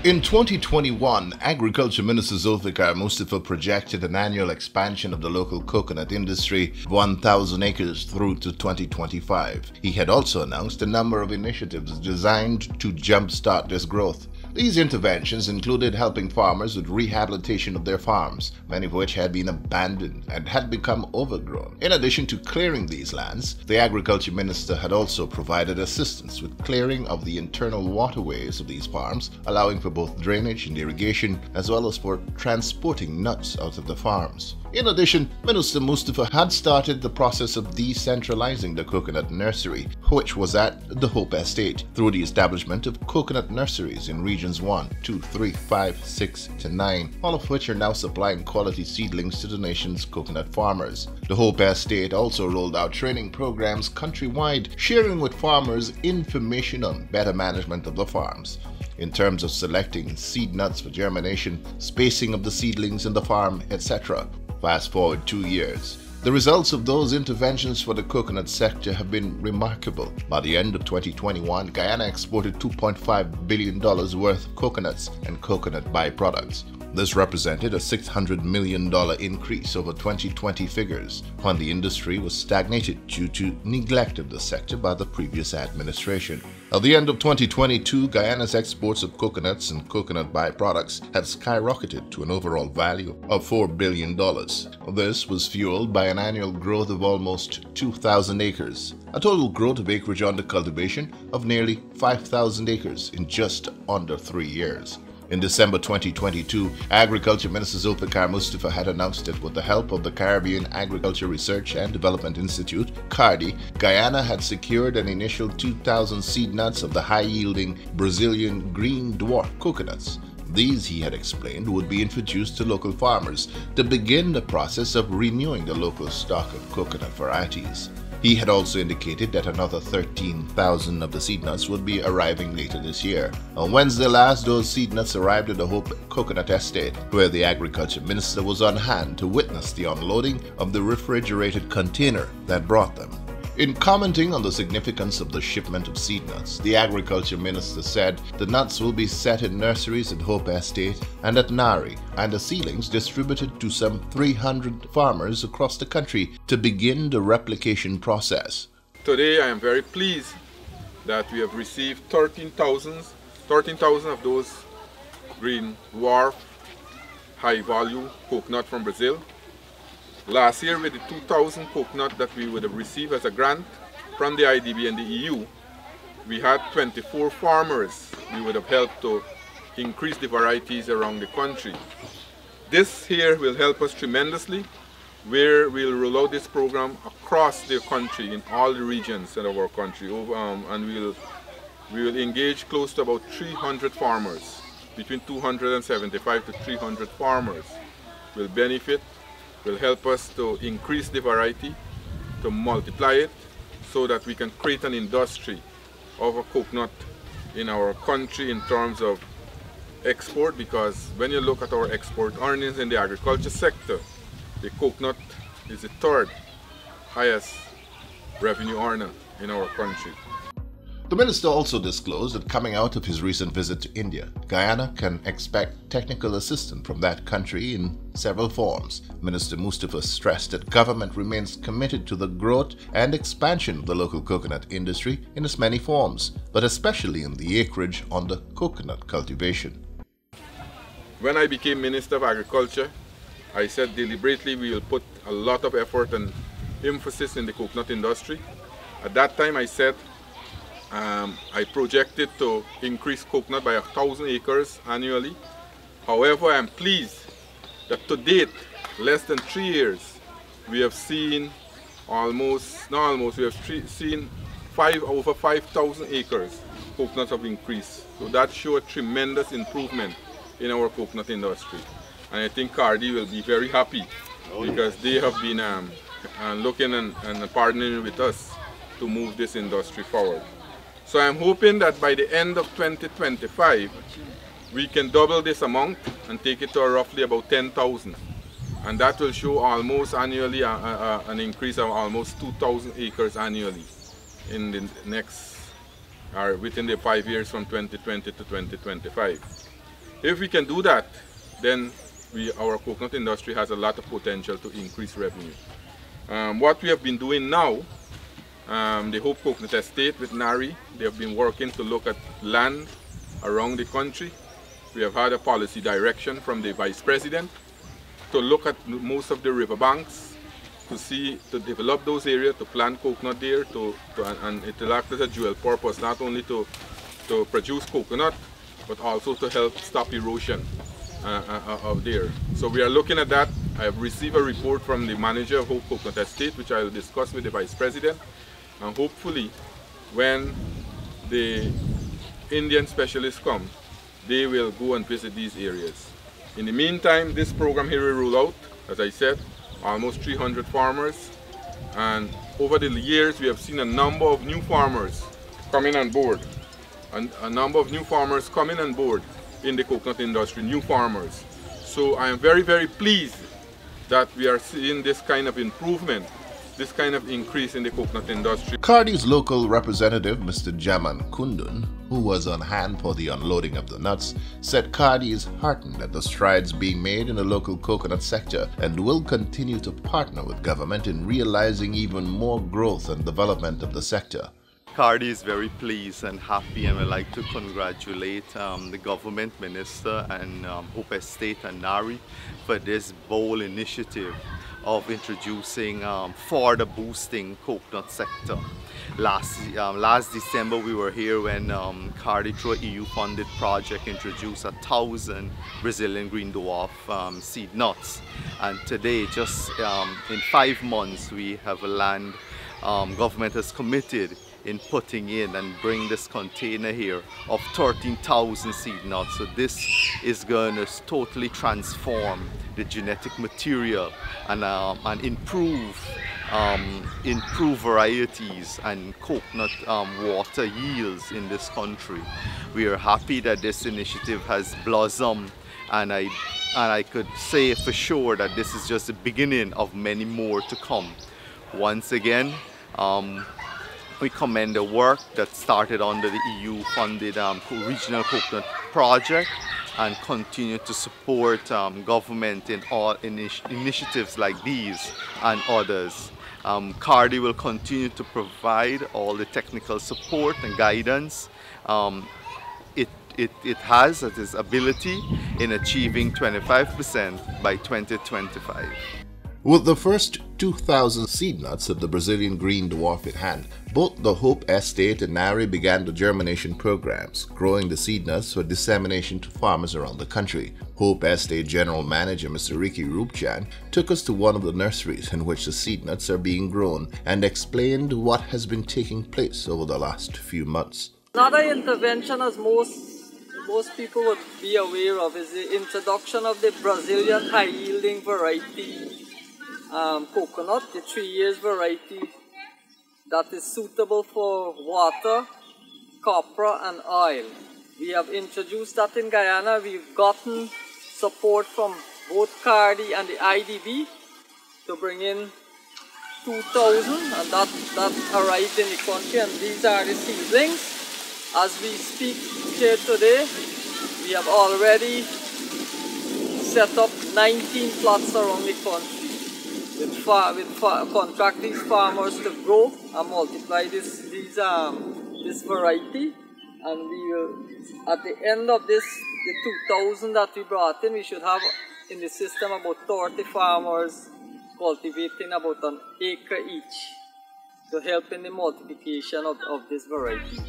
In 2021, Agriculture Minister Zulfikar Mustafa projected an annual expansion of the local coconut industry of 1,000 acres through to 2025. He had also announced a number of initiatives designed to jumpstart this growth. These interventions included helping farmers with rehabilitation of their farms, many of which had been abandoned and had become overgrown. In addition to clearing these lands, the Agriculture Minister had also provided assistance with clearing of the internal waterways of these farms, allowing for both drainage and irrigation, as well as for transporting nuts out of the farms. In addition, Minister Mustafa had started the process of decentralizing the coconut nursery, which was at the Hope Estate, through the establishment of coconut nurseries in regions 1, 2, 3, 5, 6 to 9, all of which are now supplying quality seedlings to the nation's coconut farmers. The Hope Estate also rolled out training programs countrywide, sharing with farmers information on better management of the farms, in terms of selecting seed nuts for germination, spacing of the seedlings in the farm, etc. Fast forward 2 years. The results of those interventions for the coconut sector have been remarkable. By the end of 2021, Guyana exported $2.5 billion worth of coconuts and coconut byproducts. This represented a $600 million increase over 2020 figures, when the industry was stagnated due to neglect of the sector by the previous administration. At the end of 2022, Guyana's exports of coconuts and coconut byproducts had skyrocketed to an overall value of $4 billion. This was fueled by an annual growth of almost 2,000 acres, a total growth of acreage under cultivation of nearly 5,000 acres in just under 3 years. In December 2022, Agriculture Minister Zulfikar Mustafa had announced that with the help of the Caribbean Agriculture Research and Development Institute, CARDI, Guyana had secured an initial 2,000 seed nuts of the high-yielding Brazilian green dwarf coconuts. These, he had explained, would be introduced to local farmers to begin the process of renewing the local stock of coconut varieties. He had also indicated that another 13,000 of the seed nuts would be arriving later this year. On Wednesday last, those seed nuts arrived at the Hope Coconut Estate, where the Agriculture Minister was on hand to witness the unloading of the refrigerated container that brought them. In commenting on the significance of the shipment of seed nuts, the Agriculture Minister said the nuts will be set in nurseries at Hope Estate and at Nari, and the seedlings distributed to some 300 farmers across the country to begin the replication process. Today I am very pleased that we have received 13,000 of those green dwarf high-value coconut from Brazil. Last year, with the 2,000 coconut that we would have received as a grant from the IDB and the EU, we had 24 farmers we would have helped to increase the varieties around the country. This here will help us tremendously, where we'll roll out this program across the country, in all the regions of our country, and we will engage close to about 300 farmers. Between 275 to 300 farmers will benefit, will help us to increase the variety, to multiply it, so that we can create an industry of a coconut in our country in terms of export, because when you look at our export earnings in the agriculture sector, the coconut is the third highest revenue earner in our country. The minister also disclosed that coming out of his recent visit to India, Guyana can expect technical assistance from that country in several forms. Minister Mustafa stressed that government remains committed to the growth and expansion of the local coconut industry in its many forms, but especially in the acreage under coconut cultivation. When I became Minister of Agriculture, I said deliberately we will put a lot of effort and emphasis in the coconut industry. At that time I said I projected to increase coconut by 1,000 acres annually. However, I am pleased that to date, less than 3 years, we have seen seen over 5,000 acres coconuts have increased. So that shows a tremendous improvement in our coconut industry. And I think CARDI will be very happy because they have been looking and partnering with us to move this industry forward. So I'm hoping that by the end of 2025, we can double this amount and take it to roughly about 10,000. And that will show almost annually an increase of almost 2,000 acres annually in the next, or within the 5 years from 2020 to 2025. If we can do that, then our coconut industry has a lot of potential to increase revenue. What we have been doing now, the Hope Coconut Estate with NARI, they have been working to look at land around the country. We have had a policy direction from the Vice President to look at most of the riverbanks, to develop those areas, to plant coconut there, and it will act as a dual purpose, not only to produce coconut, but also to help stop erosion of there. So we are looking at that. I have received a report from the manager of Hope Coconut Estate, which I will discuss with the Vice President, and hopefully when the Indian specialists come, they will go and visit these areas. In the meantime, this program here will roll out, as I said, almost 300 farmers, and over the years we have seen a number of new farmers coming on board, and a number of new farmers coming on board in the coconut industry, new farmers. So I am very, very pleased that we are seeing this kind of improvement, this kind of increase in the coconut industry. Cardi's local representative, Mr. Jaman Kundun, who was on hand for the unloading of the nuts, said Cardi is heartened at the strides being made in the local coconut sector and will continue to partner with government in realizing even more growth and development of the sector. Cardi is very pleased and happy, and would like to congratulate the government minister and Hope Estate and NARI for this bold initiative of introducing further boosting coconut sector. Last December we were here when Cardi, through an EU-funded project, introduced 1,000 Brazilian green dwarf seed nuts, and today, just in 5 months, we have a land government has committed in putting in and bring this container here of 13,000 seed nuts. So this is going to totally transform the genetic material and improve varieties and coconut water yields in this country. We are happy that this initiative has blossomed, and I could say for sure that this is just the beginning of many more to come. Once again, we commend the work that started under the EU-funded regional coconut project, and continue to support government in all initiatives like these and others. Cardi will continue to provide all the technical support and guidance it has at its ability in achieving 25% by 2025. With the first 2,000 seed nuts of the Brazilian green dwarf in hand, both the Hope Estate and NARI began the germination programs, growing the seed nuts for dissemination to farmers around the country. Hope Estate General Manager Mr. Ricky Rupchan took us to one of the nurseries in which the seed nuts are being grown and explained what has been taking place over the last few months. Another intervention, as most people would be aware of, is the introduction of the Brazilian high-yielding variety coconut, the 3 years variety that is suitable for water, copra and oil. We have introduced that in Guyana. We've gotten support from both Cardi and the IDB to bring in 2,000, and that arrived in the country, and these are the seedlings. As we speak here today, we have already set up 19 plots around the country with contract these farmers to grow and multiply this variety, and we will, at the end of this, the 2,000 that we brought in, we should have in the system about 30 farmers cultivating about an acre each to help in the multiplication of this variety.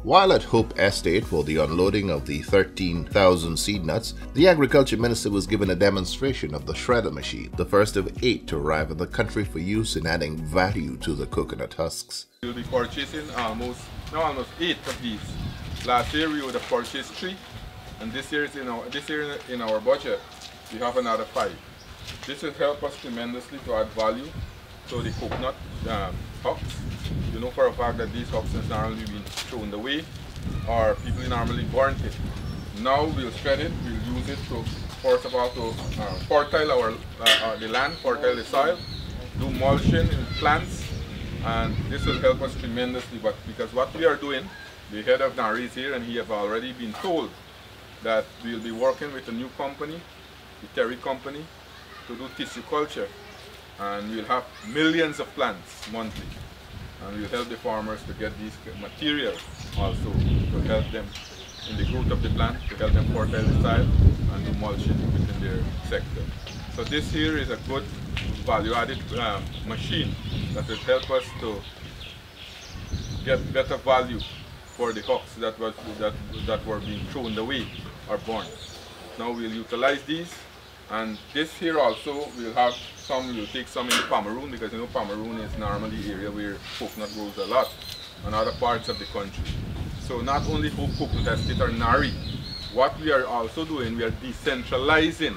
While at Hope Estate for the unloading of the 13,000 seed nuts, the Agriculture Minister was given a demonstration of the shredder machine, the first of 8 to arrive in the country for use in adding value to the coconut husks. We'll be purchasing almost 8 of these. Last year we would have purchased 3, and this year in our budget we have another 5. This will help us tremendously to add value to the coconut husks. You know for a fact that these husks has normally been thrown away, or people normally burnt it. Now we'll shred it, we'll use it to, first of all, to fertile the land, fertile the soil, do mulching in plants, and this will help us tremendously. But because what we are doing, the head of NARI is here, and he has already been told that we'll be working with a new company, the Terry company, to do tissue culture. And we'll have millions of plants monthly. And we'll help the farmers to get these materials also to help them in the growth of the plant, to help them fertile the soil and do mulching within their sector. So this here is a good value-added machine that will help us to get better value for the hawks that were being thrown away or born. Now we'll utilize these, and this here also we'll have some, we'll take some in the Cameroon, because you know Cameroon is normally the area where coconut grows a lot, and other parts of the country. So not only for Coconut Estate or Nari, what we are also doing, we are decentralizing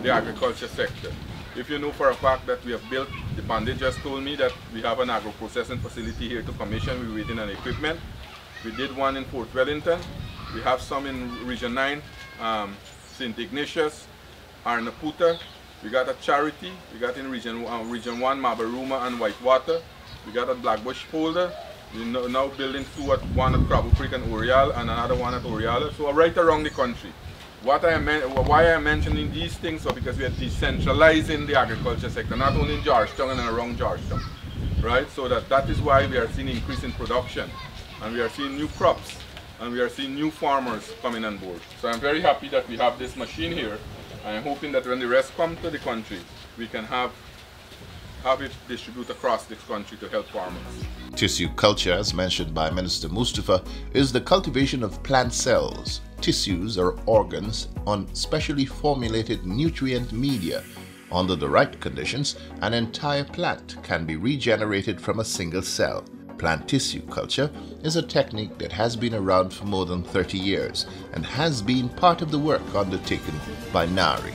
the agriculture sector. If you know for a fact that we have built, the bandit just told me that we have an agro-processing facility here to commission, we're waiting on equipment. We did one in Fort Wellington, we have some in Region 9, St. Ignatius, Arnaputa, we got a Charity, we got in Region 1, Mabaruma and Whitewater, we got a Blackbush folder, we're now building two, one at Crabble Creek and Orial and another one at Oriala, so right around the country. Why I am mentioning these things is because we are decentralizing the agriculture sector, not only in Georgetown and around Georgetown, right? So that is why we are seeing an increase in production, and we are seeing new crops, and we are seeing new farmers coming on board. So I'm very happy that we have this machine here. I'm hoping that when the rest come to the country, we can have it distributed across this country to help farmers. Tissue culture, as mentioned by Minister Mustafa, is the cultivation of plant cells, tissues or organs on specially formulated nutrient media. Under the right conditions, an entire plant can be regenerated from a single cell. Plant tissue culture is a technique that has been around for more than 30 years and has been part of the work undertaken by NARI.